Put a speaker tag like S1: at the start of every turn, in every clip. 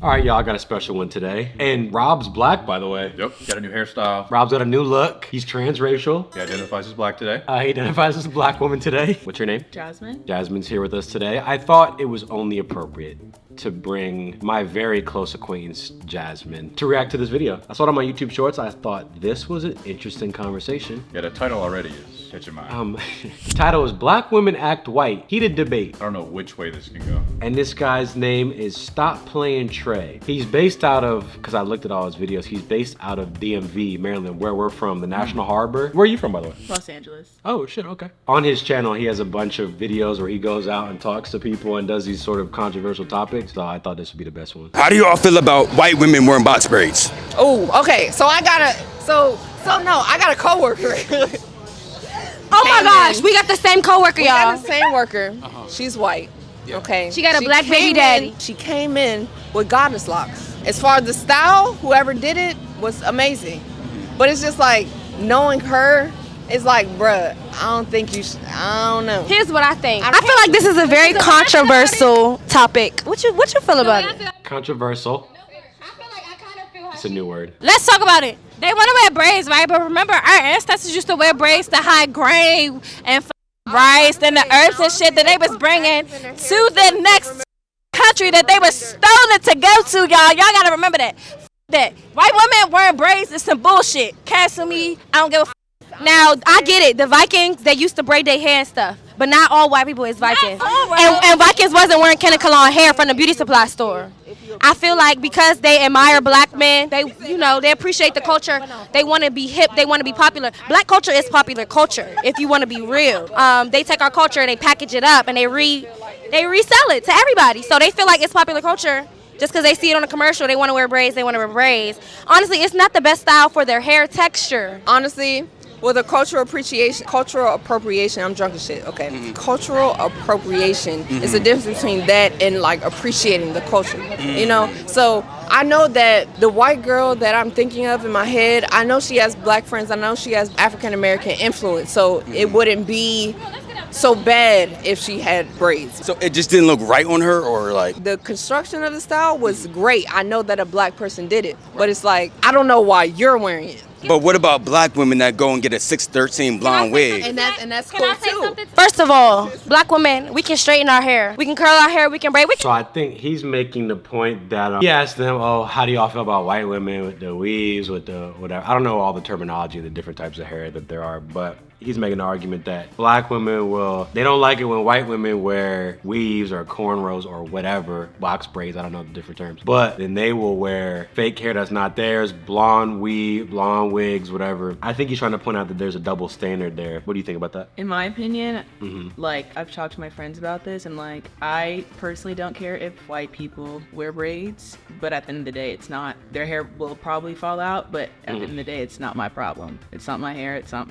S1: All right, y'all, got a special one today. And Rob's black, by the way.
S2: Yep, got a new hairstyle.
S1: Rob's got a new look. He's transracial.
S2: He identifies as black today.
S1: He identifies as a black woman today. What's your name?
S3: Jasmine.
S1: Jasmine's here with us today. I thought it was only appropriate to bring my very close acquaintance, Jasmine, to react to this video. I saw it on my YouTube shorts. I thought this was an interesting conversation.
S2: Yeah, the title already is catching my eye.
S1: The title is Black Women Act White, Heated Debate.
S2: I don't know which way this can go.
S1: And this guy's name is Stop Playing Trey. He's based out of, because I looked at all his videos, he's based out of DMV, Maryland, where we're from, the National Harbor. Where are you from, by the way?
S3: Los Angeles.
S1: Oh, shit, okay. On his channel, he has a bunch of videos where he goes out and talks to people and does these sort of controversial topics. So I thought this would be the best one.
S4: How do you all feel about white women wearing box braids?
S5: Oh, okay. So I got a coworker.
S6: Oh my gosh, we got the same coworker,
S5: We
S6: y'all.
S5: got the same worker. She's white. Okay.
S6: She got a black baby daddy.
S5: She came in with goddess locks. As far as the style, whoever did it was amazing. But it's just like knowing her. It's like, bruh, I don't think you should. I don't know.
S6: Here's what I think. I feel like this is a very controversial topic. What you feel about it?
S1: Controversial. It's a new word.
S6: Let's talk about it. They want to wear braids, right? But remember, our ancestors used to wear braids to hide grain and rice and the herbs and shit that they was bringing to the next country that they was stolen to go to, y'all. Y'all gotta remember that. That white women wearing braids is some bullshit. Cancel me. I don't give a Now, I get it. The Vikings, they used to braid their hair and stuff. But not all white people is Vikings. And Vikings wasn't wearing Kenna Cologne hair from the beauty supply store. I feel like because they admire black men, they appreciate the culture. They want to be hip. They want to be popular. Black culture is popular culture, if you want to be real. They take our culture and they package it up and they resell it to everybody. So they feel like it's popular culture. Just because they see it on a commercial, they want to wear braids, they want to wear braids. Honestly, it's not the best style for their hair texture.
S5: Honestly, with a cultural appropriation, I'm drunk as shit, okay. Cultural appropriation is the difference between that and like appreciating the culture, you know? So I know that the white girl that I'm thinking of in my head, I know she has black friends, I know she has African American influence, so it wouldn't be so bad if she had braids.
S4: So it just didn't look right on her, or like?
S5: The construction of the style was great. I know that a black person did it, but it's like, I don't know why you're wearing it.
S4: But what about black women that go and get a 613 blonde wig?
S5: And that's cool too.
S6: First of all, black women, we can straighten our hair. We can curl our hair, we can braid.
S1: So I think he's making the point that he asked them, oh, how do y'all feel about white women with the weaves, with the whatever. I don't know all the terminology, the different types of hair that there are, but he's making the argument that black women they don't like it when white women wear weaves or cornrows or whatever, box braids, I don't know the different terms, but then they will wear fake hair that's not theirs, blonde weave, blonde wigs, whatever. I think he's trying to point out that there's a double standard there. What do you think about that?
S3: In my opinion, like, I've talked to my friends about this, and like, I personally don't care if white people wear braids, but at the end of the day, it's not, their hair will probably fall out, but at the end of the day, it's not my problem. It's not my hair, it's not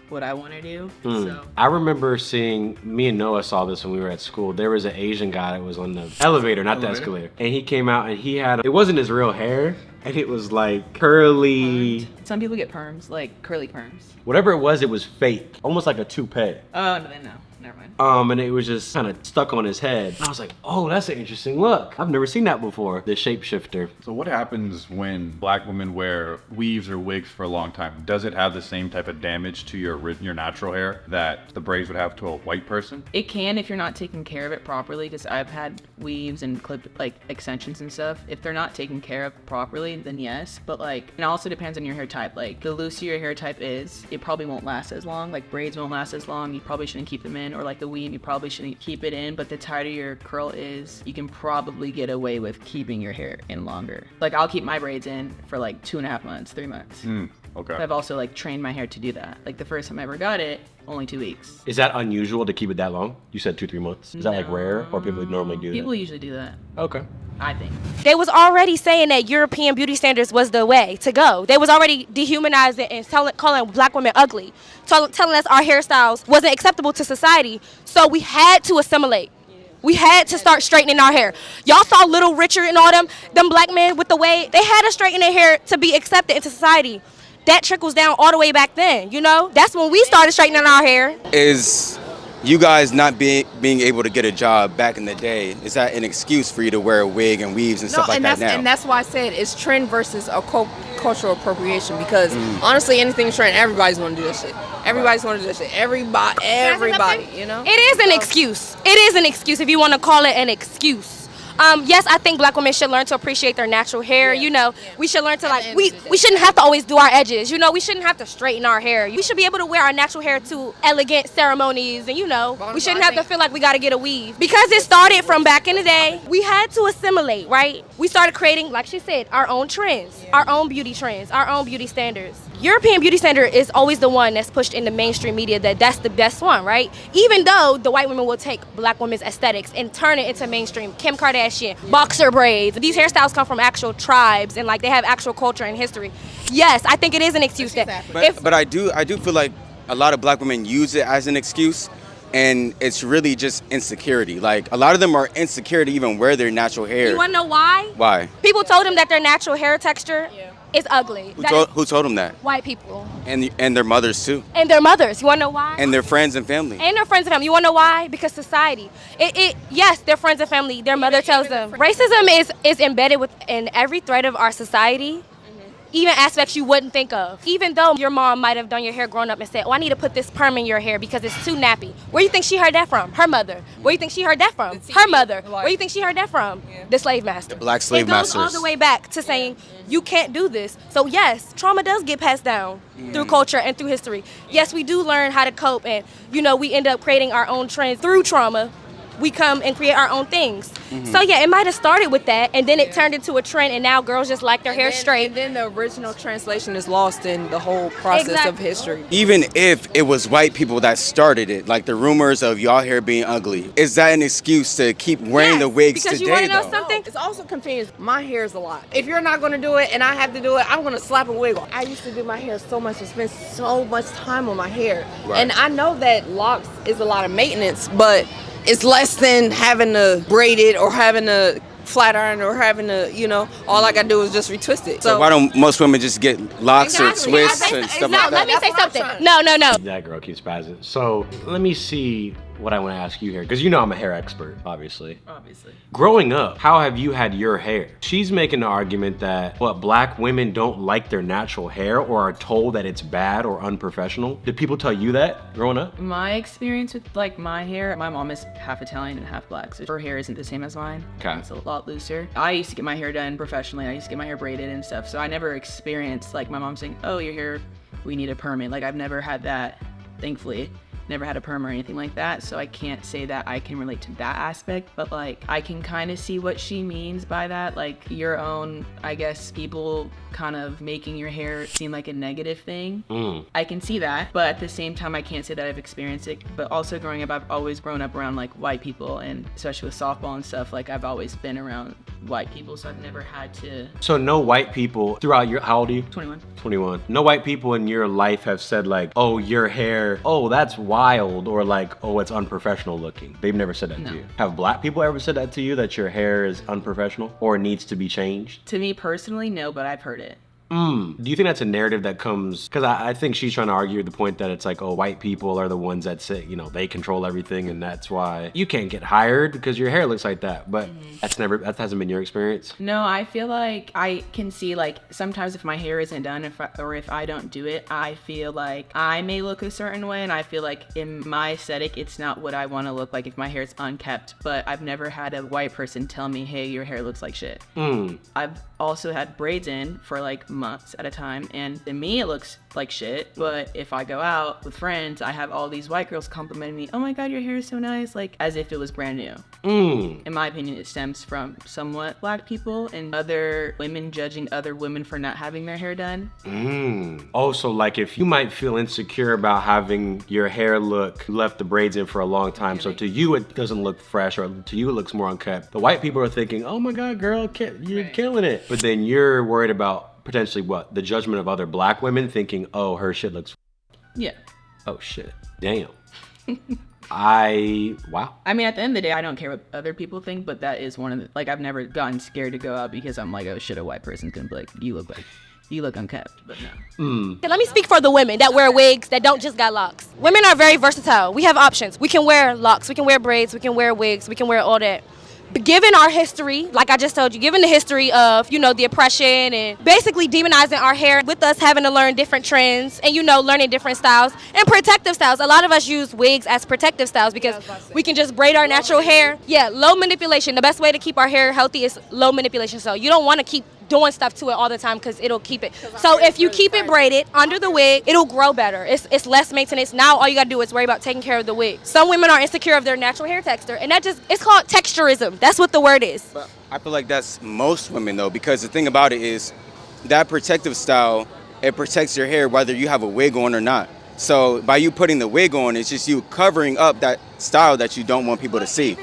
S3: what I want to do. So
S1: I remember seeing, me and Noah saw this when we were at school. There was an Asian guy that was on the elevator, not the escalator. And he came out and he had, it wasn't his real hair. And it was like curly.
S3: some people get perms, like curly perms.
S1: Whatever it was fake. Almost like a toupee.
S3: Oh, no, never mind.
S1: And it was just kind of stuck on his head. I was like, oh, that's an interesting look. I've never seen that before. The shapeshifter.
S2: So what happens when black women wear weaves or wigs for a long time? Does it have the same type of damage to your natural hair that the braids would have to a white person?
S3: It can if you're not taking care of it properly, because I've had weaves and clip like extensions and stuff. If they're not taken care of properly, then yes. But like, it also depends on your hair type. Like, the looser your hair type is, it probably won't last as long. Like, braids won't last as long. You probably shouldn't keep them in. Or like the weave, you probably shouldn't keep it in. But the tighter your curl is, you can probably get away with keeping your hair in longer. Like, I'll keep my braids in for like 2.5 months, 3 months.
S2: Okay.
S3: I've also like trained my hair to do that. Like, the first time I ever got it, only 2 weeks.
S1: Is that unusual to keep it that long? You said 2-3 months. Is that like rare, or people normally do that?
S3: People usually do that.
S1: Okay.
S3: I think.
S6: They was already saying that European beauty standards was the way to go. They was already dehumanizing and calling black women ugly, telling us our hairstyles wasn't acceptable to society. So we had to assimilate. We had to start straightening our hair. Y'all saw Little Richard and all them black men with the way they had to straighten their hair to be accepted into society. That trickles down all the way back then, you know? That's when we started straightening our hair.
S4: Is you guys not being able to get a job back in the day, is that an excuse for you to wear a wig and weaves and stuff like that now?
S5: And that's why I said it's trend versus a cultural appropriation, because honestly, anything's trend. Everybody's gonna do this shit. Everybody's gonna do this shit. Everybody, you know?
S6: It is an excuse. It is an excuse if you want to call it an excuse. Yes, I think black women should learn to appreciate their natural hair. You know, we should learn to like, we shouldn't have to always do our edges. You know, we shouldn't have to straighten our hair. We should be able to wear our natural hair to elegant ceremonies, and you know, we shouldn't have to feel like we got to get a weave. Because it started from back in the day, we had to assimilate, right? We started creating, like she said, our own trends, our own beauty trends, our own beauty standards. European beauty standard is always the one that's pushed in the mainstream media, that's the best one, right? Even though the white women will take black women's aesthetics and turn it into mainstream. Kim Kardashian, boxer braids. These hairstyles come from actual tribes and like they have actual culture and history. Yes, I think it is an excuse.
S4: But I do feel like a lot of black women use it as an excuse, and it's really just insecurity. Like, a lot of them are insecure to even wear their natural hair.
S6: You wanna know why?
S4: Why?
S6: People told them that their natural hair texture is ugly.
S4: Who told them that?
S6: White people.
S4: And their mothers too.
S6: And their mothers. You wanna know why?
S4: And their friends and family.
S6: And their friends and family. You wanna know why? Because society. Yes, their friends and family, their mother tells them. Racism is embedded within every thread of our society. Even aspects you wouldn't think of. Even though your mom might have done your hair growing up and said, oh, I need to put this perm in your hair because it's too nappy. Where do you think she heard that from? Her mother. Where do you think she heard that from? Her mother. Where do you think she heard that from? The slave master.
S4: The black slave masters.
S6: It goes all the way back to saying, you can't do this. So yes, trauma does get passed down through culture and through history. Yes, we do learn how to cope, and you know, we end up creating our own trends through trauma. We come and create our own things. So yeah, it might have started with that, and then it turned into a trend, and now girls just like their hair straight.
S5: And then the original translation is lost in the whole process of history.
S4: Even if it was white people that started it, like the rumors of y'all hair being ugly, is that an excuse to keep wearing the wigs
S6: because
S4: today?
S6: You want to know
S4: though?
S6: something?
S5: No, it's also confusing. My hair is a lot. If you're not gonna do it and I have to do it, I'm gonna slap a wig on. I used to do my hair so much and spend so much time on my hair.
S4: Right.
S5: And I know that locks is a lot of maintenance, but it's less than having to braid it or having to flat iron or having to, you know, all I gotta do is just retwist it.
S4: So why don't most women just get locks or twists and stuff like that?
S6: Let me say something. No.
S1: That girl keeps spazzing. So let me see what I want to ask you here, because you know I'm a hair expert, obviously. Growing up, how have you had your hair? She's making the argument that black women don't like their natural hair or are told that it's bad or unprofessional. Did people tell you that growing up?
S3: My experience with like my hair, my mom is half Italian and half black, so her hair isn't the same as mine.
S1: Okay.
S3: It's a lot looser. I used to get my hair done professionally. I used to get my hair braided and stuff, so I never experienced like my mom saying, oh, your hair, we need a perm. Like, I've never had that, thankfully. Never had a perm or anything like that, so I can't say that I can relate to that aspect, but like I can kind of see what she means by that, like your own, I guess, people kind of making your hair seem like a negative thing. I can see that, but at the same time I can't say that I've experienced it. But also growing up, I've always grown up around like white people, and especially with softball and stuff, like I've always been around white people, so I've never had to.
S1: So no white people throughout your, how old are you?
S3: 21.
S1: 21. No white people in your life have said like, oh, your hair, oh, that's wild, or like, oh, it's unprofessional looking. They've never said that to you. Have black people ever said that to you, that your hair is unprofessional or needs to be changed?
S3: To me personally, no, but I've heard it.
S1: Do you think that's a narrative that comes, because I think she's trying to argue the point that it's like, oh, white people are the ones that say, you know, they control everything, and that's why you can't get hired because your hair looks like that. But that hasn't been your experience?
S3: No, I feel like I can see, like, sometimes if my hair isn't done, if I don't do it, I feel like I may look a certain way, and I feel like in my aesthetic, it's not what I want to look like if my hair is unkept. But I've never had a white person tell me, hey, your hair looks like shit. I've also had braids in for like months at a time, and to me it looks like shit, but if I go out with friends, I have all these white girls complimenting me, oh my god, your hair is so nice, like as if it was brand new. In my opinion, it stems from somewhat black people and other women judging other women for not having their hair done.
S1: Also, like if you might feel insecure about having your hair look, you left the braids in for a long time, so to you it doesn't look fresh, or to you it looks more unkept. The white people are thinking, oh my god, girl, you're killing it. But then you're worried about potentially the judgment of other black women thinking, oh, her shit looks.
S3: Yeah.
S1: Oh shit. Damn. Wow.
S3: I mean, at the end of the day, I don't care what other people think, but that is one of the, like, I've never gotten scared to go out because I'm like, oh shit, a white person's gonna be like, you look like You look unkept, but no.
S6: Let me speak for the women that wear wigs that don't just got locks. Women are very versatile. We have options. We can wear locks, we can wear braids, we can wear wigs, we can wear all that. But given our history, like I just told you, given the history of, the oppression and basically demonizing our hair, with us having to learn different trends and, learning different styles and protective styles. A lot of us use wigs as protective styles because we can just braid our natural hair. Yeah, low manipulation. The best way to keep our hair healthy is low manipulation. So you don't want to keep doing stuff to it all the time because it'll keep it. So if you keep it braided under the wig, it'll grow better. It's less maintenance. Now all you gotta do is worry about taking care of the wig. Some women are insecure of their natural hair texture, and it's called texturism. That's what the word is.
S4: But I feel like that's most women though, because the thing about it is that protective style, it protects your hair whether you have a wig on or not. So by you putting the wig on, it's just you covering up that style that you don't want people to see.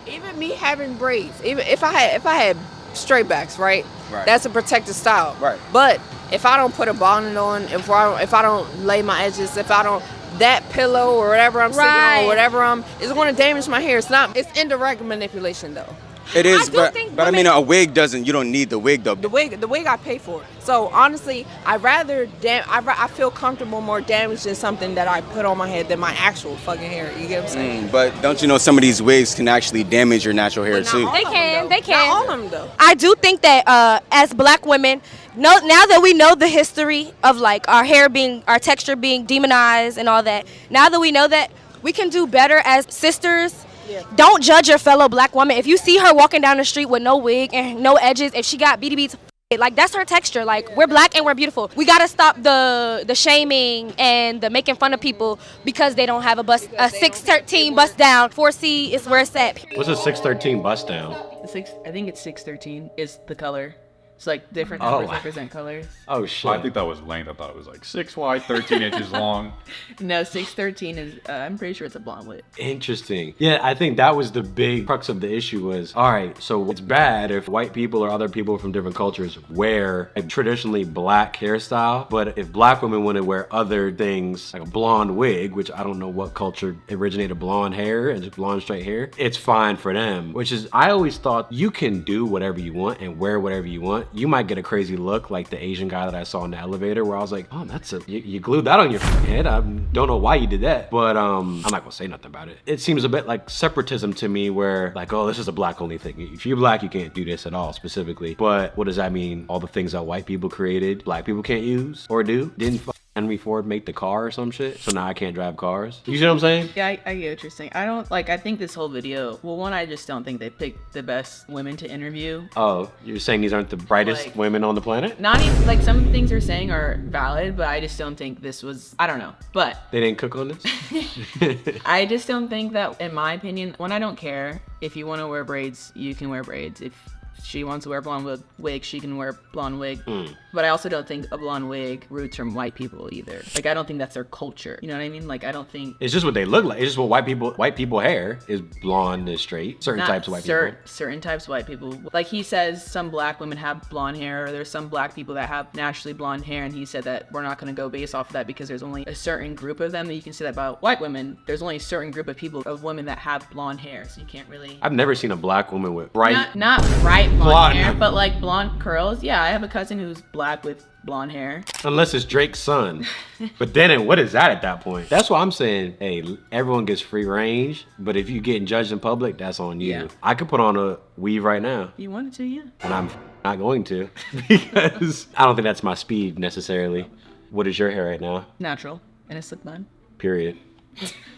S5: Even me having braids, even if I had straight backs, right? That's a protective style.
S4: Right.
S5: But if I don't put a bonnet on, if I don't lay my edges, if I don't, that pillow or whatever I'm sitting on, whatever it's going to damage my hair. It's indirect manipulation though.
S4: It is, but I mean, a wig doesn't. You don't need the wig though.
S5: The wig I pay for. So honestly, I feel comfortable more damaging something that I put on my head than my actual fucking hair. You get what I'm saying?
S4: But don't you know some of these wigs can actually damage your natural hair too?
S6: They can.
S5: Not all of them though.
S6: I do think that as black women, now that we know the history of like our texture being demonized and all that, now that we know that, we can do better as sisters. Yeah. Don't judge your fellow black woman. If you see her walking down the street with no wig and no edges, if she got beady beads, like that's her texture. Like we're black and we're beautiful. We gotta stop the shaming and the making fun of people because they don't have a 613 bust down. 4C is where it's at.
S1: What's a 613 bust down?
S3: I think it's 613 is the color. It's like different numbers represent colors.
S1: Oh shit!
S2: Well, I think that was length. I thought it was like 6 wide, 13 inches long.
S3: No, 613 is. I'm pretty sure it's a blonde wig.
S1: Interesting. Yeah, I think that was the big crux of the issue. Was all right. So it's bad if white people or other people from different cultures wear a traditionally black hairstyle, but if black women want to wear other things like a blonde wig, which I don't know what culture originated blonde hair and just blonde straight hair, it's fine for them. Which is, I always thought you can do whatever you want and wear whatever you want. You might get a crazy look like the Asian guy that I saw in the elevator where I was like, oh, you glued that on your head. I don't know why you did that, but I'm not gonna say nothing about it. It seems a bit like separatism to me where like, oh, this is a black only thing. If you're black, you can't do this at all specifically. But what does that mean? All the things that white people created, black people can't use or do? Didn't Henry Ford make the car or some shit? So now I can't drive cars? You see what I'm saying?
S3: Yeah, I get what you're saying. I think this whole video, well, one, I just don't think they picked the best women to interview.
S1: Oh, you're saying these aren't the brightest women on the planet?
S3: Not even, like, some things they're saying are valid, but I just don't think this was, I don't know. But
S1: they didn't cook on this?
S3: I just don't think that, in my opinion, one, I don't care. If you want to wear braids, you can wear braids. If she wants to wear a blonde wig, she can wear a blonde wig. But I also don't think a blonde wig roots from white people either. Like, I don't think that's their culture. You know what I mean? Like, I don't think...
S1: It's just what they look like. It's just what white people hair is blonde and straight. Certain types of white people.
S3: Certain types of white people. Like, he says some black women have blonde hair, or there's some black people that have naturally blonde hair, and he said that we're not going to go based off of that because there's only a certain group of them. That you can say that about white women. There's only a certain group of women that have blonde hair, so you can't really...
S1: I've never seen a black woman with bright...
S3: Not bright blonde hair, but like blonde curls. Yeah, I have a cousin who's black with blonde hair.
S1: Unless it's Drake's son. But then what is that at that point? That's why I'm saying, hey, everyone gets free range, but if you're getting judged in public, that's on you. Yeah. I could put on a weave right now.
S3: You wanted to, yeah.
S1: And I'm not going to because I don't think that's my speed necessarily. What is your hair right now?
S3: Natural. And a slip bun.
S1: Period.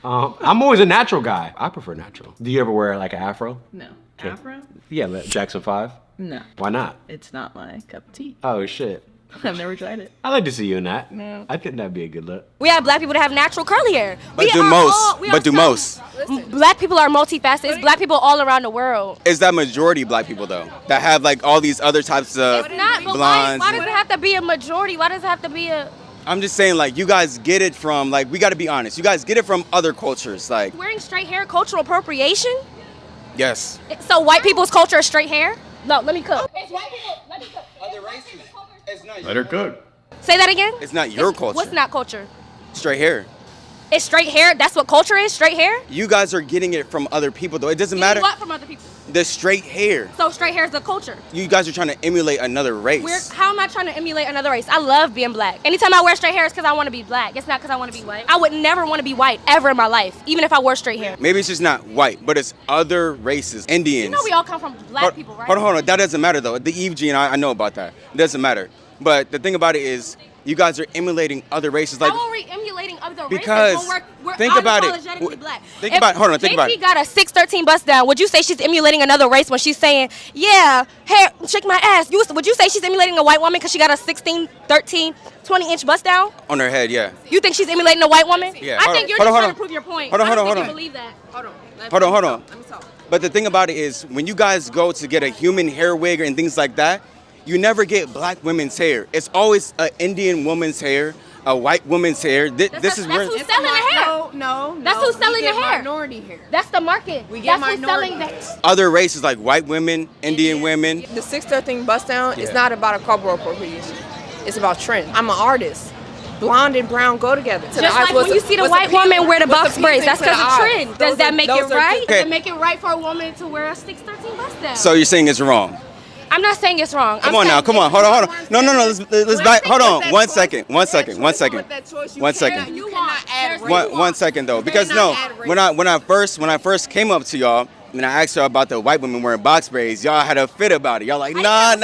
S1: I'm always a natural guy. I prefer natural. Do you ever wear like an afro?
S3: No. Afro?
S1: Yeah, Jackson 5?
S3: No.
S1: Why not?
S3: It's not my cup of tea.
S1: Oh, shit.
S3: I've never tried it.
S1: I'd like to see you in that.
S3: No.
S1: I think that'd be a good look.
S6: We have black people that have natural curly hair.
S4: But do most.
S6: Black people are multifaceted. It's black people all around the world.
S4: Is that majority black people though? That have like all these other types of blondes?
S6: Why does it have to be a majority? Why does it have to be a...
S4: I'm just saying, like, you guys get it from, like, we got to be honest. You guys get it from other cultures, like...
S6: Wearing straight hair, cultural appropriation?
S4: Yes.
S6: So white people's culture is straight hair? No, let me cook.
S4: It's white people, let me cook. Other races. It's not
S2: Let her cook.
S6: Say that again?
S4: It's not your culture.
S6: What's not culture?
S4: Straight hair.
S6: It's straight hair? That's what culture is? Straight hair?
S4: You guys are getting it from other people, though. It doesn't matter.
S6: What from other people?
S4: the straight hair.
S7: So straight hair is the culture.
S4: You guys are trying to emulate another race.
S7: How am I trying to emulate another race? I love being black. Anytime I wear straight hair, it's because I want to be black. It's not because I want to be white. I would never want to be white ever in my life, even if I wore straight hair.
S4: Maybe it's just not white, but it's other races, Indians.
S7: You know we all come from black people, right?
S4: Hold on. That doesn't matter, though. The Eve gene, I know about that. It doesn't matter. But the thing about it is, you guys are emulating other races. Like,
S7: how are we emulating other
S4: because
S7: races when we're
S4: think about it.
S7: unapologetically black?
S4: Think about it.
S7: got a 6'13" bust down. Would you say she's emulating another race when she's saying, yeah, hair, shake my ass? Would you say she's emulating a white woman because she got a 16, 13, 20-inch bust down?
S4: On her head, yeah.
S7: You think she's emulating a white woman?
S4: Yeah.
S7: I think you're just trying to prove your point.
S4: Hold on.
S7: I don't think you believe that.
S5: Hold on.
S4: Hold on. But the thing about it is, when you guys go to get a human hair wig and things like that, you never get black women's hair. It's always an Indian woman's hair, a white woman's hair. This is where
S7: who's selling the hair.
S5: No.
S7: That's who's selling the hair.
S5: Minority hair.
S7: That's the market.
S5: We get
S7: That's
S5: minority.
S7: who's selling the
S4: other races like white women, Indian women.
S5: The 6'13" bust down is not about a cultural appropriation. It's about trend. I'm an artist. Blonde and brown go together.
S7: Just like when you see the white woman wear the box braids, that's because of trend. Does that make it right? Does it make it right for a woman to wear a 6'13" bust down?
S4: So you're saying it's wrong?
S7: I'm not saying it's wrong.
S4: Come on now, come on, hold on. No, let's back. Hold on, 1 second. 1 second though, because no, when I first came up to y'all and I asked y'all about the white women wearing box braids, y'all had a fit about it. Y'all like, nah.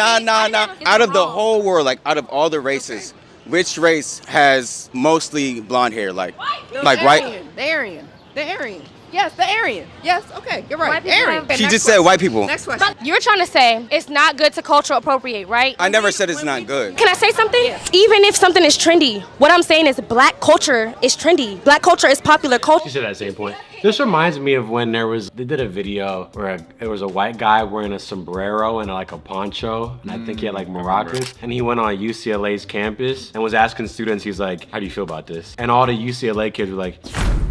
S4: Out of the whole world, like out of all the races, which race has mostly blonde hair? Like white?
S5: The Aryan. Yes, the Aryan. Yes, okay, you're right. Aryan.
S4: She just said white people.
S5: Next question.
S7: You're trying to say it's not good to cultural appropriate, right?
S4: I never said it's not good.
S7: Can I say something? Yes. Even if something is trendy, what I'm saying is black culture is trendy. Black culture is popular culture.
S1: She said that same point. This reminds me of when they did a video where it was a white guy wearing a sombrero and like a poncho, and I think he had like maracas, and he went on UCLA's campus and was asking students, he's like, how do you feel about this? And all the UCLA kids were like,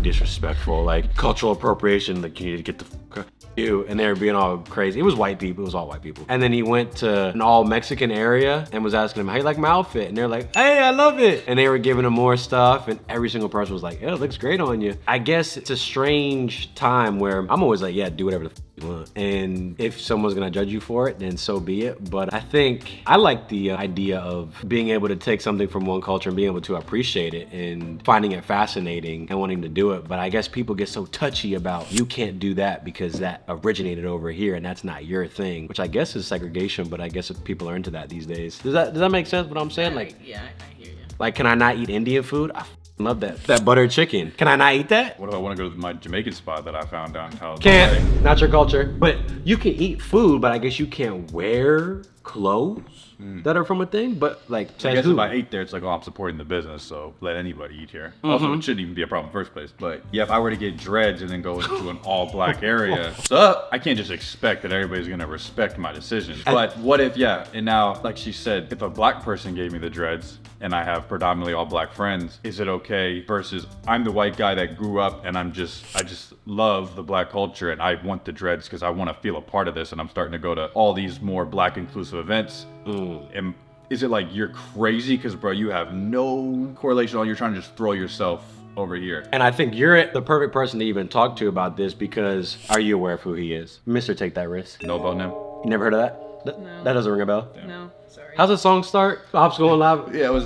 S1: disrespectful, like cultural appropriation, like you need to get the fuck out. You, and they were being all crazy. It was white people, it was all white people. And then he went to an all Mexican area and was asking them, how you like my outfit? And they're like, hey, I love it. And they were giving him more stuff, and every single person was like, yeah, it looks great on you. I guess it's a strange time where I'm always like, yeah, do whatever the fuck you want. And if someone's gonna judge you for it, then so be it. But I think I like the idea of being able to take something from one culture and being able to appreciate it and finding it fascinating and wanting to do it. But I guess people get so touchy about, you can't do that because that originated over here and that's not your thing, which I guess is segregation, but I guess if people are into that these days. Does that make sense what I'm saying? Like,
S3: yeah, I hear you.
S1: Like, can I not eat Indian food? I love that buttered chicken. Can I not eat that?
S2: What if I want to go to my Jamaican spot that I found downtown?
S1: Can't, not your culture. But you can eat food, but I guess you can't wear clothes that are from a thing. But like,
S2: I guess if I ate there, it's like, oh, I'm supporting the business, so let anybody eat here. Also, it shouldn't even be a problem in the first place. But yeah, if I were to get dreads and then go into an all black area, so I can't just expect that everybody's gonna respect my decisions. But what if, yeah, and now, like she said, if a black person gave me the dreads and I have predominantly all black friends, is it okay versus I'm the white guy that grew up and I just love the black culture and I want the dreads because I want to feel a part of this and I'm starting to go to all these more black inclusive events. And is it like you're crazy because, bro, you have no correlation at all, you're trying to just throw yourself over here?
S1: And I think you're the perfect person to even talk to about this because are you aware of who he is? Mr. Take That Risk.
S2: Know about him?
S1: You never heard of that?
S3: No.
S1: That doesn't ring a bell?
S3: No, sorry.
S1: How's the song start? Ops going live?
S2: Yeah, it was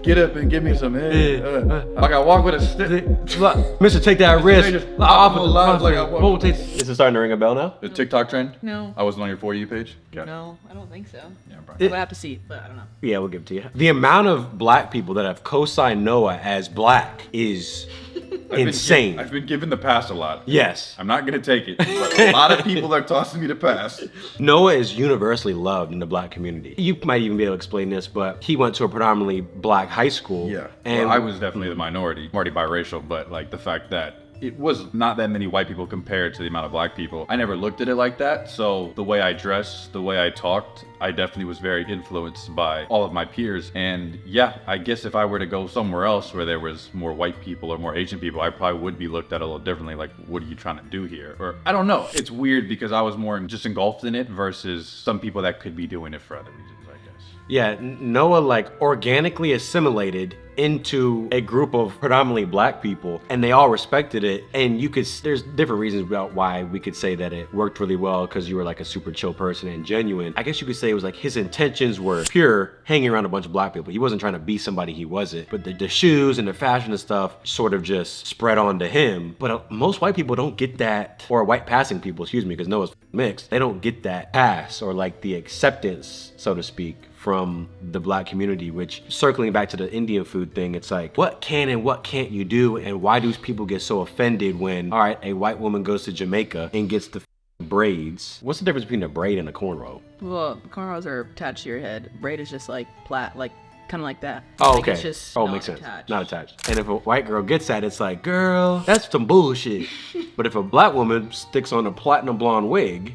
S2: get up and give me some head. Like I walk with a stick.
S1: Mr. Take That Risk.
S2: Is
S1: it starting to ring a bell now?
S2: The TikTok trend?
S3: No.
S2: I wasn't on your For You page? Okay.
S3: No, I don't think so.
S2: Yeah, bro.
S3: We'll have to see, but I don't know.
S1: Yeah, we'll give it to you. The amount of black people that have co-signed Noah as black is insane.
S2: I've been given the pass a lot.
S1: Yes.
S2: I'm not gonna take it, but a lot of people are tossing me the pass.
S1: Noah is universally loved in the black community. You might even be able to explain this, but he went to a predominantly black high school.
S2: Yeah.
S1: And
S2: well, I was definitely the minority. I'm already biracial, but like the fact that it was not that many white people compared to the amount of black people. I never looked at it like that. So the way I dressed, the way I talked, I definitely was very influenced by all of my peers. And yeah, I guess if I were to go somewhere else where there was more white people or more Asian people, I probably would be looked at a little differently. Like, what are you trying to do here? Or I don't know. It's weird because I was more just engulfed in it versus some people that could be doing it for other reasons. guess.
S1: Yeah, Noah like organically assimilated into a group of predominantly black people, and they all respected it. And you could, there's different reasons about why we could say that it worked really well, because you were like a super chill person and genuine. I guess you could say it was like his intentions were pure, hanging around a bunch of black people. He wasn't trying to be somebody he wasn't, but the shoes and the fashion and stuff sort of just spread on to him. But most white people don't get that, or white passing people, excuse me, because Noah's mixed. They don't get that pass or like the acceptance, so to speak, from the black community. Which, circling back to the Indian food thing, it's like, what can and what can't you do, and why do people get so offended when, all right, a white woman goes to Jamaica and gets the braids? What's the difference between a braid and a cornrow?
S3: Well, cornrows are attached to your head. Braid is just like like kind of like that.
S1: Oh,
S3: Like,
S1: okay.
S3: it's just
S1: Oh,
S3: not
S1: makes sense.
S3: attached.
S1: Not attached. And if a white girl gets that, it's like, girl, that's some bullshit. But if a black woman sticks on a platinum blonde wig,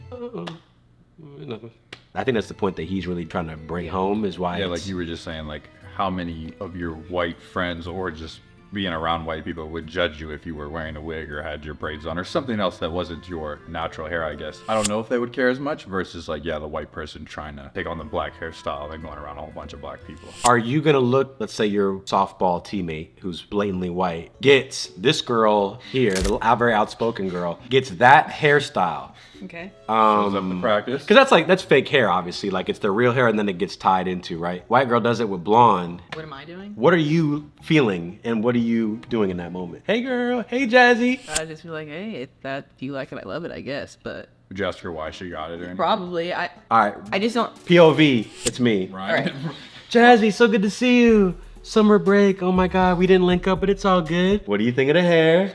S1: nothing. I think that's the point that he's really trying to bring home, is why.
S2: Yeah, like you were just saying, like how many of your white friends or just being around white people would judge you if you were wearing a wig or had your braids on or something else that wasn't your natural hair, I guess. I don't know if they would care as much versus like, yeah, the white person trying to take on the black hairstyle and going around a whole bunch of black people.
S1: Are you gonna look, let's say your softball teammate who's blatantly white gets this girl here, the very outspoken girl, gets that hairstyle.
S3: Okay.
S2: Shows up to practice.
S1: Because that's fake hair, obviously. Like, it's the real hair and then it gets tied into, right? White girl does it with blonde.
S3: What am I doing?
S1: What are you feeling and what are you doing in that moment? Hey girl, hey Jazzy.
S3: I just feel like, hey, if you like it, I love it, I guess. But
S2: Would you ask her why she got it or anything?
S3: probably,
S1: All right,
S3: I just don't.
S1: POV, it's me.
S2: Right.
S3: Alright.
S1: Jazzy, so good to see you. Summer break, oh my God, we didn't link up, but it's all good. What do you think of the hair?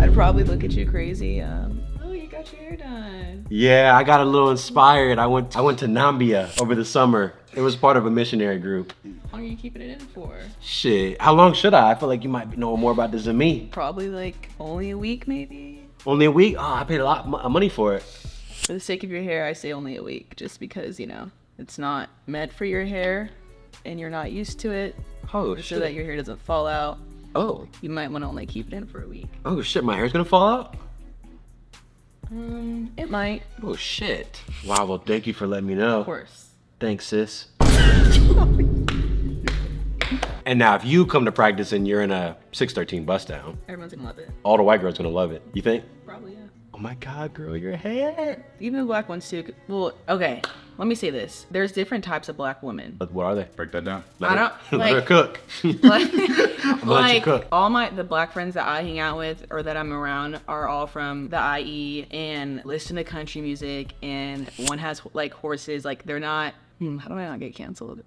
S3: I'd probably look at you crazy. Oh, you got your hair done.
S1: Yeah, I got a little inspired. I went to Nambia over the summer. It was part of a missionary group.
S3: How long are you keeping it in for?
S1: Shit, how long should I? I feel like you might know more about this than me.
S3: Probably like only a week, maybe.
S1: Only a week? Oh, I paid a lot of money for it.
S3: For the sake of your hair, I say only a week, just because, you know, it's not meant for your hair and you're not used to it.
S1: Oh,
S3: So
S1: shit.
S3: that your hair doesn't fall out,
S1: Oh.
S3: you might want to only keep it in for a week.
S1: Oh, shit, my hair's gonna fall out?
S3: It might,
S1: Oh, shit. Wow, well, thank you for letting me know.
S3: of course.
S1: Thanks, sis. And now, if you come to practice and you're in a 613 bust down,
S3: Everyone's gonna love it.
S1: all the white girls gonna love it. You think?
S3: Probably, yeah.
S1: Oh my God, girl, your hair.
S3: Even the black ones too. Well, okay. Let me say this. There's different types of black women.
S1: But what are they?
S2: Break that down.
S1: Let
S3: I
S1: her-
S3: don't-
S1: let her
S3: like-
S1: cook.
S3: Like,
S1: let you cook.
S3: all the black friends that I hang out with or that I'm around are all from the IE and listen to country music, and one has like horses. Like, they're not. How do I not get canceled?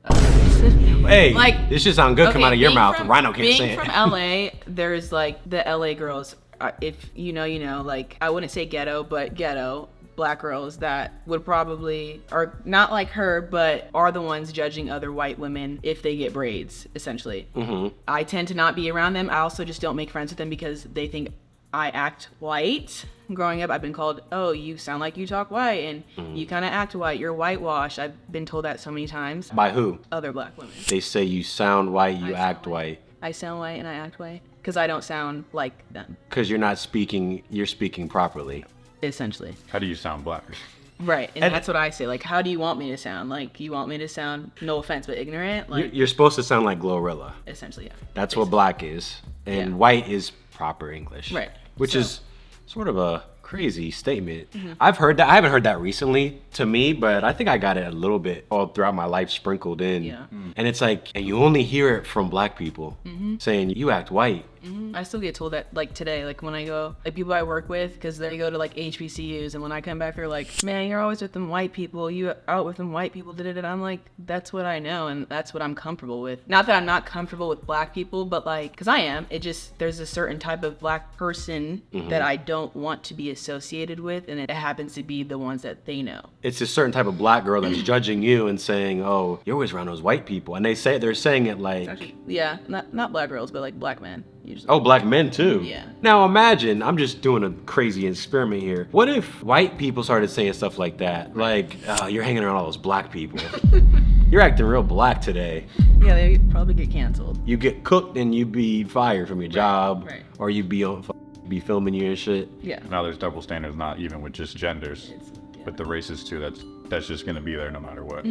S1: Hey,
S3: Like,
S1: this should sound good come out of your
S3: being
S1: mouth.
S3: from-
S1: Rhino can't say
S3: Being
S1: it.
S3: from LA, there's like the LA girls. If you know, you know. Like, I wouldn't say ghetto, but ghetto black girls that would probably are not like her, but are the ones judging other white women if they get braids. Essentially, I tend to not be around them. I also just don't make friends with them because they think I act white. Growing up, I've been called, oh, you sound like you talk white, and you kind of act white. You're whitewashed. I've been told that so many times.
S1: By who?
S3: Other black women.
S1: They say you sound white, you
S3: I
S1: act
S3: sound
S1: white.
S3: I sound white and I act white because I don't sound like them,
S1: Because you're not speaking, you're speaking properly.
S3: essentially.
S2: How do you sound black?
S3: Right, and that's what I say. Like, how do you want me to sound? Like, you want me to sound, no offense, but ignorant? Like,
S1: You're supposed to sound like Glorilla.
S3: essentially, yeah.
S1: That's what black is. And
S3: Yeah.
S1: white is proper English.
S3: Right.
S1: Which
S3: So-
S1: is sort of a crazy statement.
S3: Mm-hmm.
S1: I've heard that. I haven't heard that recently to me, but I think I got it a little bit all throughout my life sprinkled in.
S3: Yeah.
S1: And it's like, and you only hear it from black people saying you act white.
S3: I still get told that, like, today, like, when I go, like, people I work with, because they go to, like, HBCUs, and when I come back, they're like, man, you're always with them white people, you out with them white people, and I'm like, that's what I know, and that's what I'm comfortable with. Not that I'm not comfortable with black people, but, like, because I am, it just, there's a certain type of black person that I don't want to be associated with, and it happens to be the ones that they know.
S1: It's a certain type of black girl that's judging you and saying, oh, you're always around those white people. And they're saying it like,
S3: Actually, yeah, not black girls, but, like, black men, usually.
S1: oh, black men too.
S3: Yeah.
S1: Now imagine, I'm just doing a crazy experiment here. What if white people started saying stuff like that? Like, oh, you're hanging around all those black people. You're acting real black today.
S3: Yeah, they probably get canceled.
S1: You get cooked and you be fired from your job.
S3: right.
S1: Or you be filming you and shit.
S3: Yeah.
S2: Now there's double standards, not even with just genders,
S3: It's- yeah.
S2: with the races too. That's that's just gonna be there no matter what.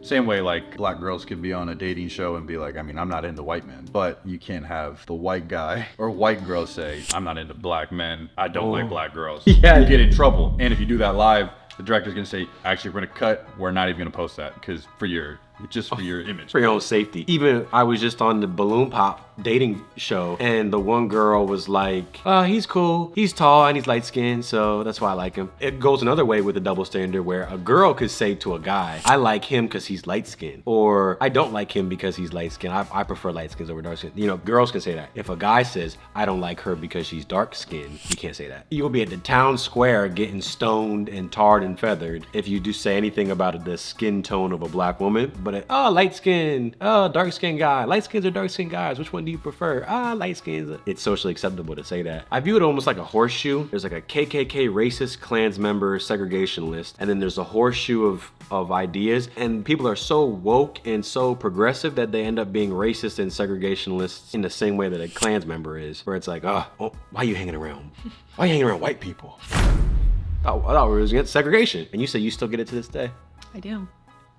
S2: Same way like black girls could be on a dating show and be like, I mean, I'm not into white men, but you can't have the white guy or white girl say, I'm not into black men, I don't like black girls.
S1: Yeah.
S2: You get in trouble. And if you do that live, the director's gonna say, actually, we're gonna cut, we're not even gonna post that because for your image.
S1: For your own safety. Even I was just on the Balloon Pop dating show, and the one girl was like, he's cool, he's tall, and he's light skinned, so that's why I like him. It goes another way with the double standard where a girl could say to a guy, I like him because he's light skinned, or I don't like him because he's light skinned. I prefer light skins over dark skin. You know, girls can say that. If a guy says, I don't like her because she's dark skinned, you can't say that. You'll be at the town square getting stoned and tarred and feathered if you do say anything about the skin tone of a black woman. But light skin, dark skinned guy, light skins or dark skinned guys, which one do you prefer? Light skins. It's socially acceptable to say that. I view it almost like a horseshoe. There's like a KKK racist Klans member segregation list, and then there's a horseshoe of ideas, and people are so woke and so progressive that they end up being racist and segregationists in the same way that a Klans member is, where it's like, why are you hanging around? Why are you hanging around white people? I thought we was against segregation, and you say you still get it to this day.
S3: I do.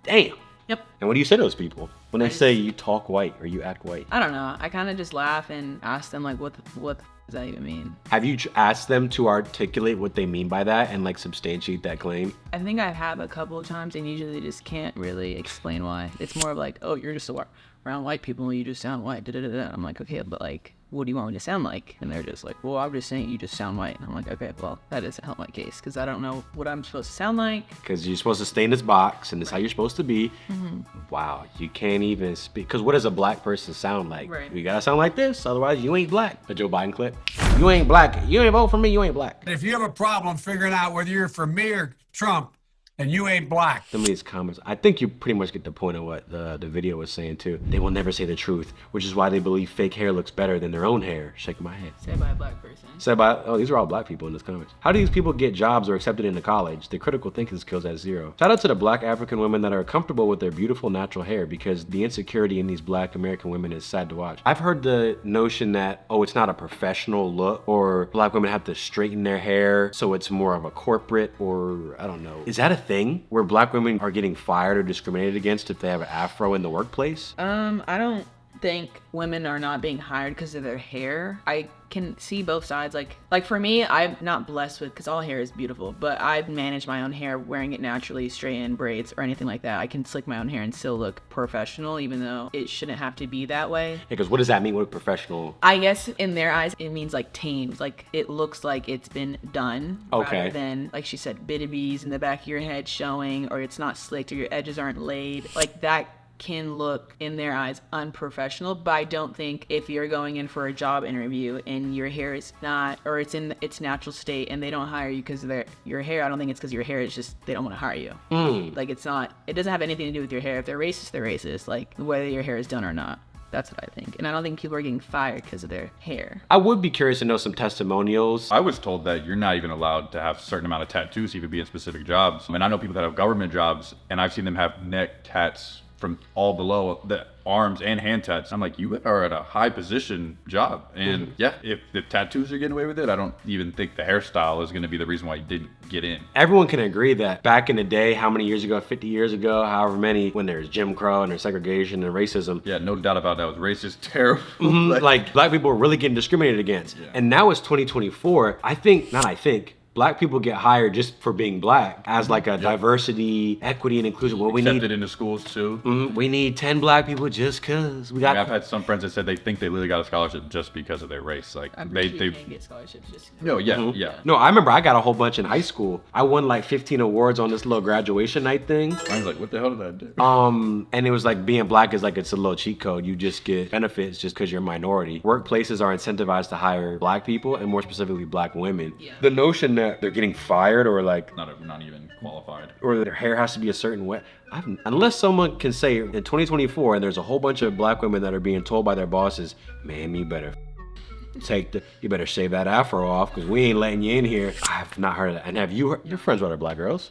S1: Damn.
S3: Yep.
S1: And what do you say to those people when they say you talk white or you act white?
S3: I don't know. I kind of just laugh and ask them like, what does that even mean?
S1: Have you asked them to articulate what they mean by that and like substantiate that claim?
S3: I think I have a couple of times, and usually they just can't really explain why. It's more of like, oh, you're just around white people and you just sound white. Da-da-da-da. I'm like, okay, but like, what do you want me to sound like? And they're just like, well, I'm just saying you just sound white. And I'm like, okay, well, that doesn't help my case because I don't know what I'm supposed to sound like.
S1: Because you're supposed to stay in this box and this is how you're supposed to be. Wow, you can't even speak. Because what does a black person sound like?
S3: Right.
S1: You gotta sound like this, otherwise you ain't black. The Joe Biden clip. You ain't black. You ain't vote for me, you ain't black.
S8: If you have a problem figuring out whether you're for me or Trump, and you ain't black.
S1: Some of these comments, I think you pretty much get the point of what the video was saying too. They will never say the truth, which is why they believe fake hair looks better than their own hair. Shaking my head.
S3: Said by a black person.
S1: Said by, these are all black people in this comments. How do these people get jobs or accepted into college? The critical thinking skills at zero. Shout out to the black African women that are comfortable with their beautiful natural hair, because the insecurity in these black American women is sad to watch. I've heard the notion that, it's not a professional look, or black women have to straighten their hair so it's more of a corporate, or I don't know. Is that a thing where black women are getting fired or discriminated against if they have an afro in the workplace?
S3: I don't think women are not being hired because of their hair. I can see both sides. Like for me, I'm not blessed with, because all hair is beautiful, but I manage my own hair, wearing it naturally, straight in braids or anything like that. I can slick my own hair and still look professional, even though it shouldn't have to be that way.
S1: Because what does that mean with professional?
S3: I guess in their eyes, it means like tamed. Like it looks like it's been done.
S1: Okay.
S3: Rather than, like she said, bit bees in the back of your head showing, or it's not slicked, or your edges aren't laid. Like that can look in their eyes unprofessional. But I don't think if you're going in for a job interview and your hair is not, or it's in its natural state, and they don't hire you because of your hair, I don't think it's because your hair is just, they don't want to hire you. Like it doesn't have anything to do with your hair. If they're racist, they're racist, like whether your hair is done or not. That's what I think. And I don't think people are getting fired because of their hair.
S1: I would be curious to know some testimonials.
S2: I was told that you're not even allowed to have a certain amount of tattoos to even be in specific jobs. I mean, I know people that have government jobs, and I've seen them have neck tats from all below the arms and hand tats. I'm like, you are at a high position job. And yeah, if the tattoos are getting away with it, I don't even think the hairstyle is going to be the reason why you didn't get in.
S1: Everyone can agree that back in the day, how many years ago, 50 years ago, however many, when there's Jim Crow and there's segregation and racism.
S2: Yeah, no doubt about that. It was racist, terrible.
S1: Like black people were really getting discriminated against. Yeah. And now it's 2024. Black people get hired just for being black as like a diversity, equity, and inclusion. Well, we
S2: accepted into schools too.
S1: We need 10 black people just cause we got.
S2: I've had some friends that said they think they literally got a scholarship just because of their race. Like they
S3: can't get scholarships just.
S2: No, yeah.
S1: No, I remember I got a whole bunch in high school. I won like 15 awards on this little graduation night thing.
S2: I was like, what the hell did I do?
S1: And it was like being black is like it's a little cheat code. You just get benefits just because you're a minority. Workplaces are incentivized to hire black people, and more specifically black women. Yeah. The notion that they're getting fired or like
S2: not even qualified,
S1: or their hair has to be a certain way. Unless someone can say in 2024 and there's a whole bunch of black women that are being told by their bosses, man, you better shave that afro off because we ain't letting you in here. I have not heard of that. And have you heard, your friends with other black girls?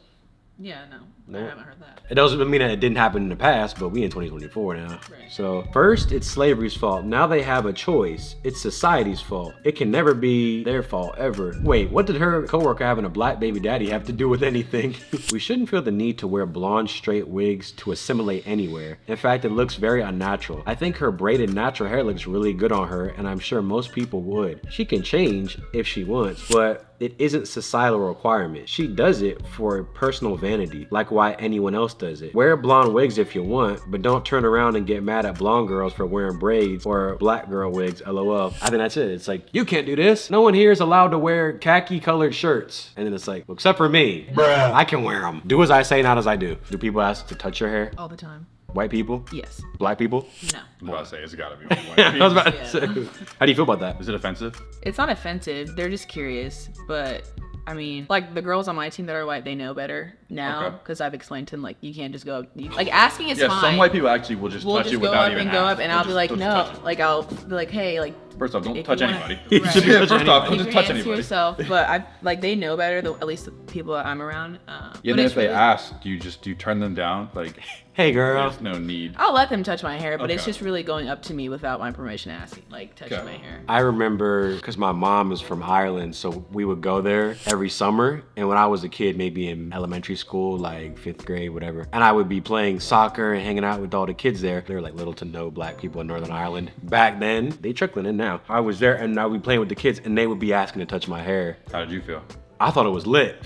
S3: Yeah, no. I haven't heard that.
S1: It doesn't mean that it didn't happen in the past, but we in 2024 now.
S3: Right.
S1: So first, it's slavery's fault. Now they have a choice. It's society's fault. It can never be their fault, ever. Wait, what did her coworker having a black baby daddy have to do with anything? We shouldn't feel the need to wear blonde, straight wigs to assimilate anywhere. In fact, it looks very unnatural. I think her braided natural hair looks really good on her, and I'm sure most people would. She can change if she wants, but it isn't societal requirement. She does it for personal vanity, like why anyone else does it. Wear blonde wigs if you want, but don't turn around and get mad at blonde girls for wearing braids or black girl wigs, lol. I think that's it. It's like, you can't do this. No one here is allowed to wear khaki colored shirts. And then it's like, well, except for me. Bruh. I can wear them. Do as I say, not as I do. Do people ask to touch your hair?
S3: All the time.
S1: White people?
S3: Yes.
S1: Black people?
S3: No.
S2: I'm about to say, it's gotta be all white
S1: I was about
S3: Yeah.
S1: to say. How do you feel about that?
S2: Is it offensive?
S3: It's not offensive. They're just curious. But I mean, like the girls on my team that are white, they know better now
S2: Okay.
S3: because I've explained to them like you can't just go. Like asking is
S2: Yeah,
S3: fine.
S2: some white people actually will just
S3: We'll
S2: touch
S3: just
S2: you
S3: go
S2: without
S3: up
S2: even
S3: and go up,
S2: asking.
S3: and
S2: They'll
S3: I'll be like,
S2: just
S3: no.
S2: touch you.
S3: Like I'll be like, hey, like.
S2: First off, don't
S3: if
S2: touch
S3: you wanna-
S2: anybody.
S3: Right.
S2: Yeah, first off, don't
S3: Keep
S2: just
S3: your
S2: touch
S3: hands to
S2: anybody.
S3: yourself, but I like they know better. At least the people that I'm around.
S2: Yeah,
S3: But
S2: then
S3: it's
S2: if they
S3: really-
S2: ask, do you turn them down? Like,
S1: Hey, girl.
S2: there's no need.
S3: I'll let them touch my hair, but it's
S2: Okay.
S3: just really going up to me without my permission asking, like touching
S2: Okay.
S3: my hair.
S1: I remember because my mom is from Ireland, so we would go there every summer. And when I was a kid, maybe in elementary school, like 5th grade, whatever, and I would be playing soccer and hanging out with all the kids there. There were like little to no black people in Northern Ireland. Back then, they trickling in now. I was there and I would be playing with the kids and they would be asking to touch my hair.
S2: How did you feel?
S1: I thought it was lit.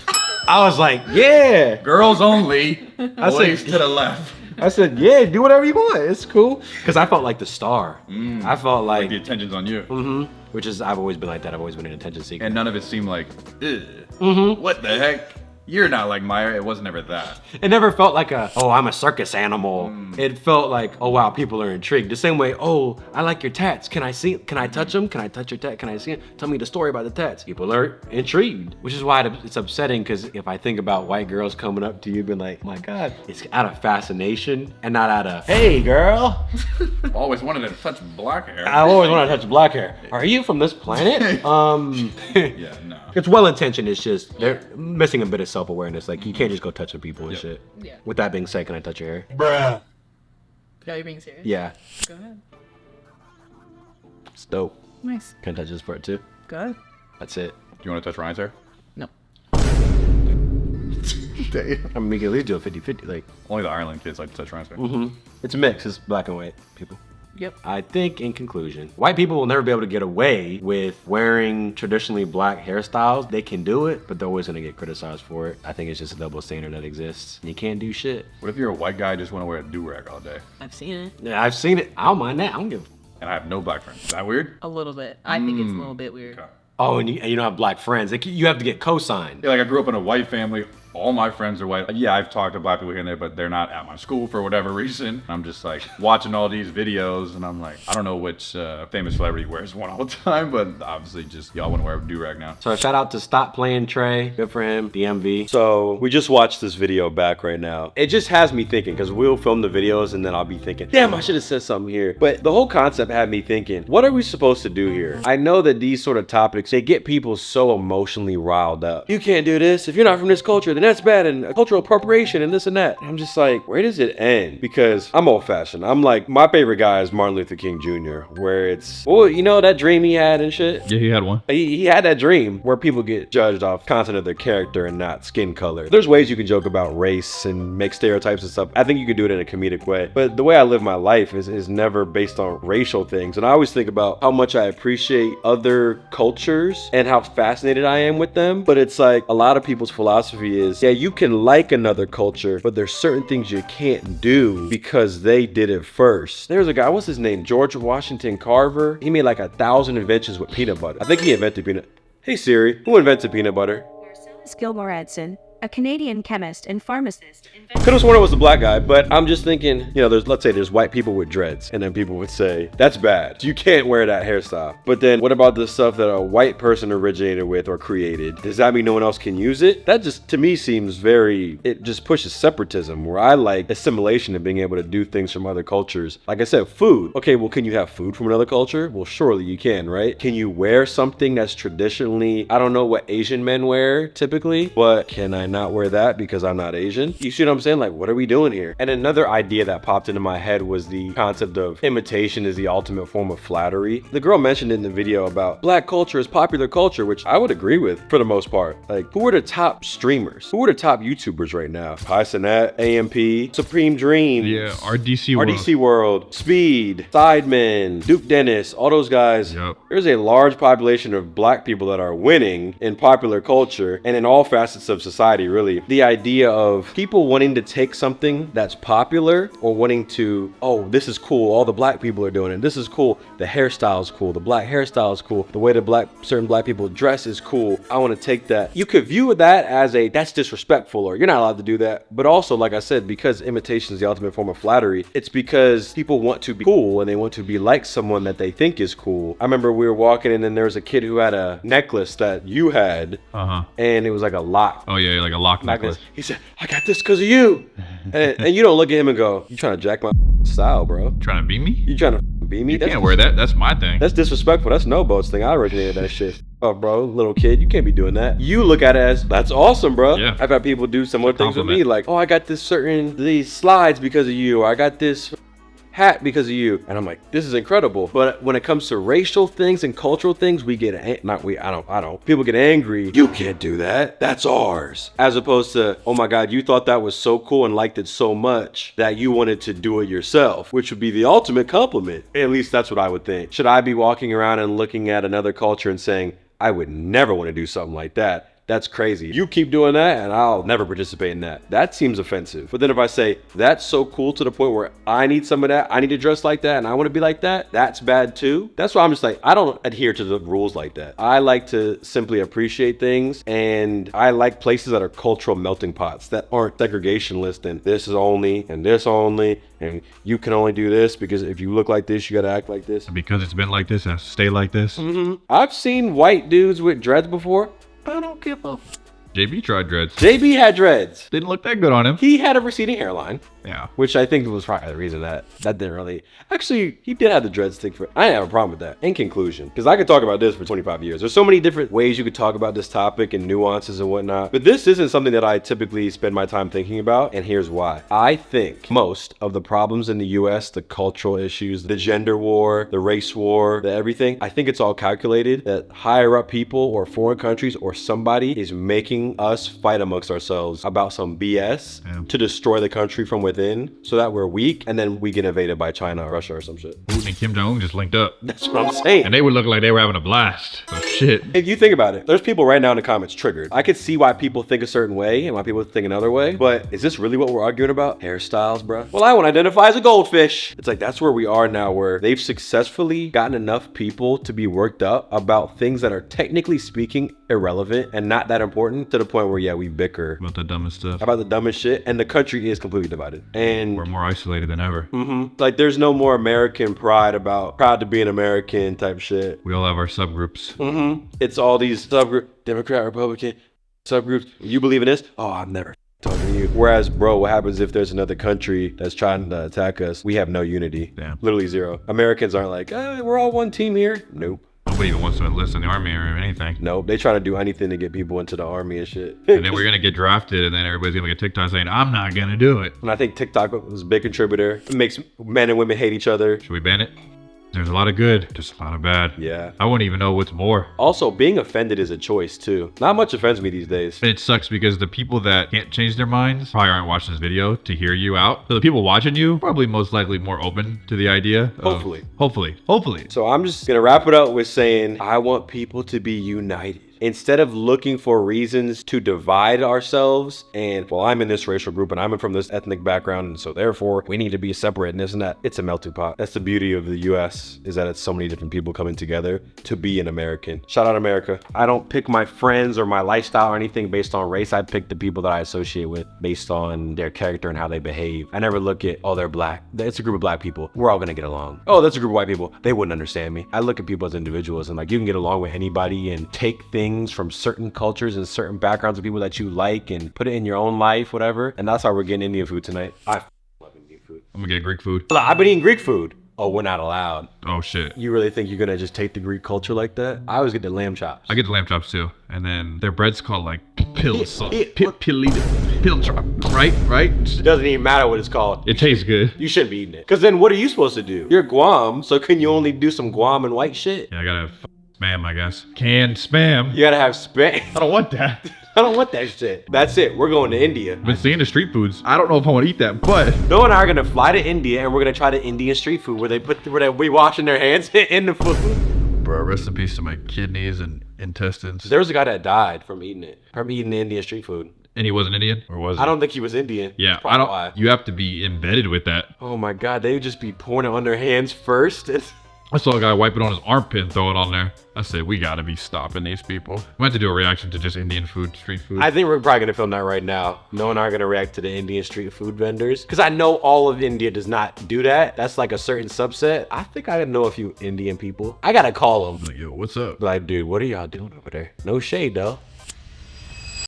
S1: I was like, yeah.
S2: Girls only.
S1: I
S2: Boys
S1: said-
S2: to the left.
S1: I said, yeah, do whatever you want. It's cool. Because I felt like the star. I felt
S2: Like
S1: like,
S2: the attention's on you.
S1: which is, I've always been like that. I've always been an attention seeker.
S2: And none of it seemed like, what the heck? You're not like Maya. It wasn't ever that.
S1: It never felt like oh, I'm a circus animal. It felt like, oh wow, people are intrigued. The same way, oh, I like your tats. Can I see? Can I touch them? Can I touch your tat? Can I see it? Tell me the story about the tats. People are intrigued, which is why it's upsetting. Because if I think about white girls coming up to you, being like, my God, it's out of fascination and not out of, hey, girl.
S2: Always wanted to touch black hair.
S1: I always want to touch black hair. Are you from this planet?
S2: Yeah, no.
S1: It's well intentioned. It's just they're missing a bit of self awareness. Like you can't just go touching people and shit.
S3: Yeah.
S1: With that being said, can I touch your hair?
S8: Bruh.
S3: Are you being serious?
S1: Yeah,
S3: Go ahead.
S1: it's dope.
S3: Nice.
S1: Can I touch this part too?
S3: Go ahead.
S1: That's it.
S2: Do you want to touch Ryan's hair?
S3: No.
S1: I mean, we can at least do a 50-50. Like,
S2: Only the Ireland kids like to touch Ryan's hair.
S1: it's a mix. It's black and white people.
S3: Yep.
S1: I think, in conclusion, white people will never be able to get away with wearing traditionally black hairstyles. They can do it, but they're always going to get criticized for it. I think it's just a double standard that exists. You can't do shit.
S2: What if you're a white guy just want to wear a do-rag all day?
S3: I've seen it
S1: Yeah, I've seen it. I don't mind that. I don't give.
S2: And I have no black friends. Is that weird?
S3: a little bit. I think it's a little bit weird.
S2: Okay.
S1: Oh, and you don't have black friends. Like, you have to get co-signed.
S2: Yeah, like I grew up in a white family. All my friends are white. Yeah, I've talked to black people here and there, but they're not at my school for whatever reason. I'm just like watching all these videos and I'm like, I don't know which famous celebrity wears one all the time, but obviously just y'all want to wear a do-rag now.
S1: So shout out to Stop Playing Trey. Good for him. DMV. So we just watched this video back right now. It just has me thinking because we'll film the videos and then I'll be thinking, damn, I should have said something here. But the whole concept had me thinking, what are we supposed to do here? I know that these sort of topics, they get people so emotionally riled up. You can't do this. If you're not from this culture, then that's bad and cultural appropriation and this and that. And I'm just like, where does it end? Because I'm old fashioned. I'm like, my favorite guy is Martin Luther King Jr. where it's, well, you know, that dream he had and shit.
S2: Yeah, he had one.
S1: He had that dream where people get judged off content of their character and not skin color. There's ways you can joke about race and make stereotypes and stuff. I think you can do it in a comedic way. But the way I live my life is never based on racial things. And I always think about how much I appreciate other cultures and how fascinated I am with them. But it's like a lot of people's philosophy is, yeah, you can like another culture, but there's certain things you can't do because they did it first. There's a guy, what's his name? George Washington Carver. He made like 1,000 inventions with peanut butter. I think he invented peanut. Hey Siri, who invented peanut butter?
S9: Gilmore Edson, a Canadian chemist and pharmacist.
S1: Could have sworn it was the black guy, but I'm just thinking, you know, let's say there's white people with dreads, and then people would say, that's bad. You can't wear that hairstyle. But then what about the stuff that a white person originated with or created? Does that mean no one else can use it? That just, to me, seems it just pushes separatism, where I like assimilation and being able to do things from other cultures. Like I said, food. Okay, well, can you have food from another culture? Well, surely you can, right? Can you wear something that's traditionally, I don't know what Asian men wear typically, but can I cannot wear that because I'm not Asian. You see what I'm saying? Like, what are we doing here? And another idea that popped into my head was the concept of imitation is the ultimate form of flattery. The girl mentioned in the video about black culture is popular culture, which I would agree with for the most part. Like, who are the top streamers? Who are the top YouTubers right now? Hysonet, AMP, Supreme Dreams.
S2: Yeah, RDC World.
S1: RDC World, Speed, Sidemen, Duke Dennis, all those guys.
S2: Yep.
S1: There's a large population of black people that are winning in popular culture and in all facets of society, really. The idea of people wanting to take something that's popular or wanting to, oh, this is cool, all the black people are doing it. This is cool. The hairstyle is cool. The black hairstyle is cool. The way that certain black people dress is cool. I want to take that. You could view that as that's disrespectful, or you're not allowed to do that. But also, like I said, because imitation is the ultimate form of flattery, it's because people want to be cool and they want to be like someone that they think is cool. I remember we were walking and then there was a kid who had a necklace that you had, and it was like a lock.
S2: Oh yeah, like a lock necklace.
S1: He said, I got this because of you. and you don't look at him and go, you trying to jack my style, bro.
S2: Trying to beat me?
S1: You trying to beat me?
S2: You can't wear that. That's my thing.
S1: That's disrespectful. That's no boats thing. I originated that shit. Oh, bro, little kid, you can't be doing that. You look at it as, that's awesome, bro.
S2: Yeah.
S1: I've had people do similar things with me,
S2: Compliment.
S1: like, oh, I got these slides because of you, or I got this hat because of you. And I'm like, this is incredible. But when it comes to racial things and cultural things, we get, people get angry. You can't do that. That's ours. As opposed to, oh my God, you thought that was so cool and liked it so much that you wanted to do it yourself, which would be the ultimate compliment. At least that's what I would think. Should I be walking around and looking at another culture and saying, I would never want to do something like that? That's crazy. You keep doing that and I'll never participate in that. That seems offensive. But then if I say, that's so cool to the point where I need some of that, I need to dress like that and I want to be like that, that's bad too. That's why I'm just like, I don't adhere to the rules like that. I like to simply appreciate things, and I like places that are cultural melting pots that aren't segregationist and this is only and this only and you can only do this because if you look like this, you got to act like this.
S2: Because it's been like this, it has to stay like this.
S1: I've seen white dudes with dreads before. I don't give a
S2: JB tried dreads.
S1: JB had dreads.
S2: Didn't look that good on him.
S1: He had a receding hairline.
S2: Yeah.
S1: Which I think was probably the reason that didn't really... Actually, he did have the dreads thing for... I didn't have a problem with that. In conclusion, because I could talk about this for 25 years. There's so many different ways you could talk about this topic and nuances and whatnot. But this isn't something that I typically spend my time thinking about. And here's why. I think most of the problems in the US, the cultural issues, the gender war, the race war, the everything, I think it's all calculated that higher up people or foreign countries or somebody is making us fight amongst ourselves about some BS to destroy the country from within so that we're weak and then we get invaded by China or Russia or some shit.
S2: Putin and Kim Jong-un just linked up.
S1: That's what I'm saying.
S2: And they would look like they were having a blast. So shit.
S1: If you think about it, there's people right now in the comments triggered. I could see why people think a certain way and why people think another way, but is this really what we're arguing about? Hairstyles, bro? Well, I want to identify as a goldfish. It's like, that's where we are now, where they've successfully gotten enough people to be worked up about things that are technically speaking irrelevant and not that important, to the point where, yeah, we bicker
S2: About the dumbest stuff.
S1: about the dumbest shit, and the country is completely divided. And
S2: We're more isolated than ever.
S1: like, there's no more American pride about proud to be an American type shit.
S2: We all have our subgroups.
S1: It's all these subgroups, Democrat, Republican subgroups. You believe in this? Oh, I'm never talking to you. Whereas, bro, what happens if there's another country that's trying to attack us? We have no unity.
S2: Damn.
S1: Literally zero. Americans aren't like, we're all one team here. Nope.
S2: Nobody even wants to enlist in the army or anything.
S1: Nope. They try to do anything to get people into the army and shit.
S2: And then we're gonna get drafted, and then everybody's gonna get TikTok saying, "I'm not gonna do it."
S1: And I think TikTok was a big contributor. It makes men and women hate each other.
S2: Should we ban it? There's a lot of good, just a lot of bad.
S1: Yeah.
S2: I wouldn't even know what's more.
S1: Also, being offended is a choice too. Not much offends me these days.
S2: It sucks because the people that can't change their minds probably aren't watching this video to hear you out. So the people watching you probably most likely more open to the idea. Hopefully.
S1: So I'm just gonna wrap it up with saying, I want people to be united. Instead of looking for reasons to divide ourselves and, well, I'm in this racial group and I'm from this ethnic background, and so therefore we need to be separate and this and that. It's a melting pot. That's the beauty of the US, is that it's so many different people coming together to be an American. Shout out America. I don't pick my friends or my lifestyle or anything based on race. I pick the people that I associate with based on their character and how they behave. I never look at, oh, they're black. It's a group of black people. We're all gonna get along. Oh, that's a group of white people. They wouldn't understand me. I look at people as individuals and like, you can get along with anybody and take things from certain cultures and certain backgrounds of people that you like and put it in your own life, whatever. And that's how we're getting Indian food tonight. I love Indian food.
S2: I'm gonna get Greek food.
S1: I've been eating Greek food. Oh, we're not allowed.
S10: Oh shit.
S1: You really think you're gonna just take the Greek culture like that? I always get the lamb chops.
S10: I get the lamb chops too, and then their bread's called like pill chop, right?
S1: It doesn't even matter what it's called.
S10: It tastes good.
S1: You shouldn't be eating it. Cause then what are you supposed to do? You're Guam, so can you only do some Guam and white shit?
S10: Yeah, I gotta spam, I guess. Canned spam.
S1: You gotta have spam.
S10: I don't want that.
S1: I don't want that shit. That's it. We're going to India.
S10: I've been seeing the street foods. I don't know if I want to eat that, but
S1: Noah and I are gonna fly to India and we're gonna try the Indian street food where they be washing their hands in the food.
S10: bro, rest in peace to my kidneys and intestines.
S1: There was a guy that died from eating the Indian street food.
S10: And he wasn't Indian, or was he?
S1: I don't think he was Indian.
S10: Yeah,
S1: That's
S10: I don't.
S1: why.
S10: You have to be embedded with that.
S1: Oh my God, they would just be pouring it on their hands first.
S10: I saw a guy wipe it on his armpit and throw it on there. I said, we gotta be stopping these people. We have to do a reaction to just Indian food, street food.
S1: I think we're probably gonna film that right now. Noah and I are gonna react to the Indian street food vendors. Cause I know all of India does not do that. That's like a certain subset. I think I know a few Indian people. I gotta call them.
S10: Like, yo, what's up?
S1: Like, dude, what are y'all doing over there? No shade though.